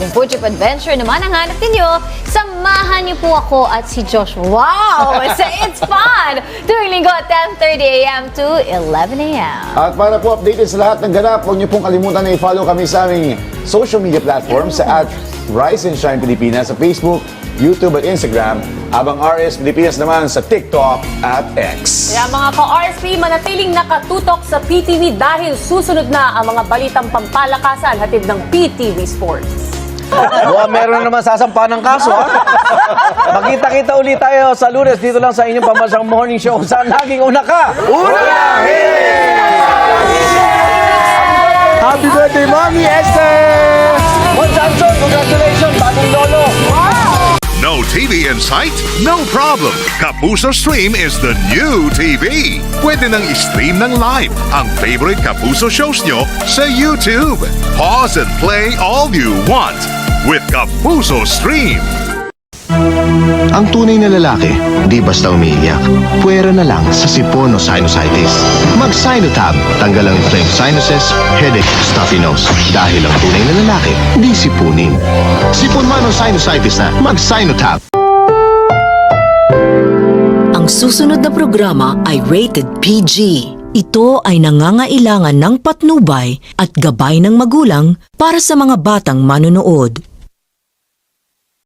Yung Food Trip Adventure naman ang hanap ninyo, samahan niyo po ako at si Josh. Wow! Sa It's Fun! Tuwing linggo at 10:30 a.m. to 11 a.m. At para po updated sa lahat ng ganap, huwag niyo pong kalimutan na i-follow kami sa aming social media platforms sa @Rise and Shine Pilipinas sa Facebook, YouTube at Instagram, habang RS Pilipinas naman sa TikTok at X. Kaya mga ka-RSP, manatiling nakatutok sa PTV dahil susunod na ang mga balitang pampalakasan hatid ng PTV Sports. Meron naman sasampa ng kaso, ha? Magkita-kita ulit tayo sa Lunes dito lang sa inyong pambansang morning show saan laging una ka. Unahin! Happy birthday, Mommy Esther! Juan Johnson, congratulations, bagong lolo! No TV in sight? No problem. Kapuso Stream is the new TV. Pwede nang i-stream ng live ang favorite Kapuso shows nyo sa YouTube. Pause and play all you want with Kapuso Stream. Ang tunay na lalaki, di basta umiiyak. Puwera na lang sa sipon o sinusitis. Mag-Sinotab. Tanggal ang inflamed sinuses, headache, stuffy nose. Dahil ang tunay na lalaki, di sipunin. Sipon man o sinusitis na, mag-Sinotab. Ang susunod na programa ay rated PG. Ito ay nangangailangan ng patnubay at gabay ng magulang para sa mga batang manonood.